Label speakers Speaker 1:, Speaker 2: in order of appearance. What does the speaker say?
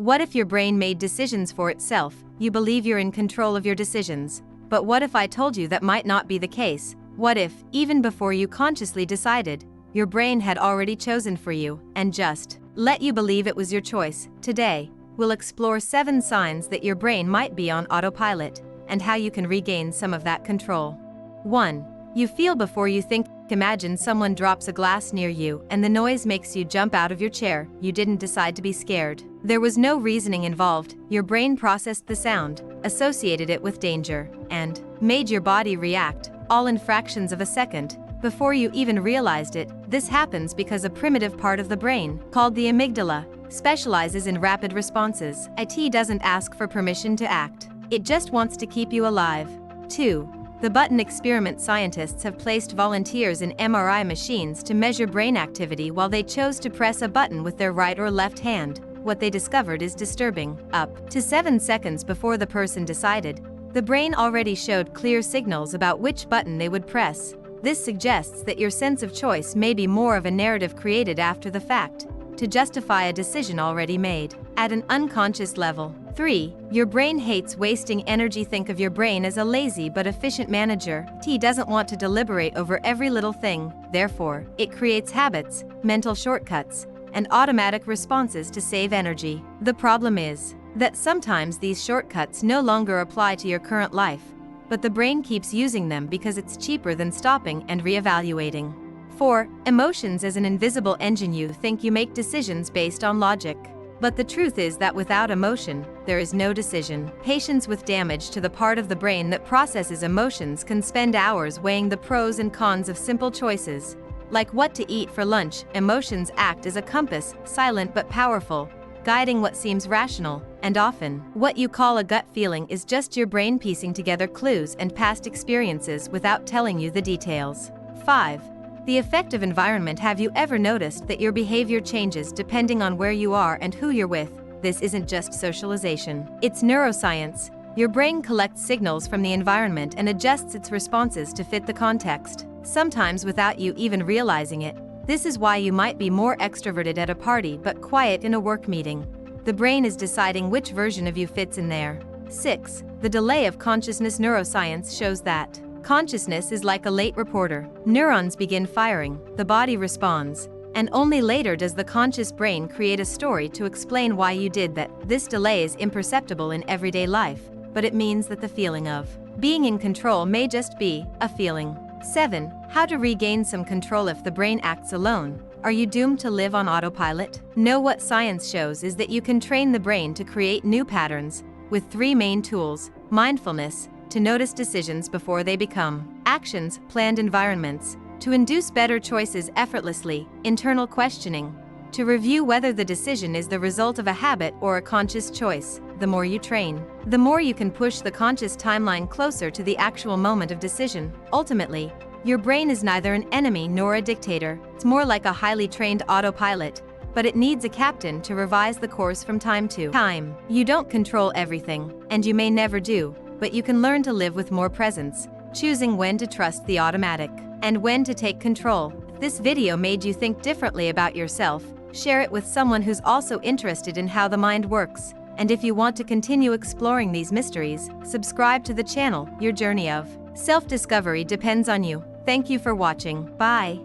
Speaker 1: What if your brain made decisions for itself? You believe you're in control of your decisions. But what if I told you that might not be the case? What if, even before you consciously decided, your brain had already chosen for you, and just let you believe it was your choice? Today, we'll explore 7 signs that your brain might be on autopilot, and how you can regain some of that control. 1. You feel before you think. Imagine someone drops a glass near you and the noise makes you jump out of your chair. You didn't decide to be scared. There was no reasoning involved. Your brain processed the sound, associated it with danger, and made your body react, all in fractions of a second, before you even realized it. This happens because a primitive part of the brain, called the amygdala, specializes in rapid responses. It doesn't ask for permission to act. It just wants to keep you alive. 2. The button experiment. Scientists have placed volunteers in MRI machines to measure brain activity while they chose to press a button with their right or left hand. What they discovered is disturbing. Up to 7 seconds before the person decided, the brain already showed clear signals about which button they would press. This suggests that your sense of choice may be more of a narrative created after the fact, to justify a decision already made, at an unconscious level. 3. Your brain hates wasting energy. Think of your brain as a lazy but efficient manager. It doesn't want to deliberate over every little thing, therefore, it creates habits, mental shortcuts, and automatic responses to save energy. The problem is that sometimes these shortcuts no longer apply to your current life, but the brain keeps using them because it's cheaper than stopping and reevaluating. 4. Emotions as an invisible engine. You think you make decisions based on logic. But the truth is that without emotion, there is no decision. Patients with damage to the part of the brain that processes emotions can spend hours weighing the pros and cons of simple choices, like what to eat for lunch. Emotions act as a compass, silent but powerful, guiding what seems rational, and often, what you call a gut feeling is just your brain piecing together clues and past experiences without telling you the details. 5. The effect of environment. Have you ever noticed that your behavior changes depending on where you are and who you're with? This isn't just socialization. It's neuroscience. Your brain collects signals from the environment and adjusts its responses to fit the context, sometimes without you even realizing it. This is why you might be more extroverted at a party but quiet in a work meeting. The brain is deciding which version of you fits in there. 6. The delay of consciousness. Neuroscience shows that consciousness is like a late reporter. Neurons begin firing, the body responds, and only later does the conscious brain create a story to explain why you did that. This delay is imperceptible in everyday life, but it means that the feeling of being in control may just be a feeling. 7. How to regain some control if the brain acts alone. Are you doomed to live on autopilot? No, what science shows is that you can train the brain to create new patterns with 3 main tools: mindfulness, to notice decisions before they become actions; planned environments, to induce better choices effortlessly; internal questioning, to review whether the decision is the result of a habit or a conscious choice. The more you train, the more you can push the conscious timeline closer to the actual moment of decision. Ultimately, your brain is neither an enemy nor a dictator. It's more like a highly trained autopilot, but it needs a captain to revise the course from time to time. You don't control everything, and you may never do, but you can learn to live with more presence, choosing when to trust the automatic and when to take control. If this video made you think differently about yourself, share it with someone who's also interested in how the mind works. And if you want to continue exploring these mysteries, subscribe to the channel. Your journey of self-discovery depends on you. Thank you for watching. Bye.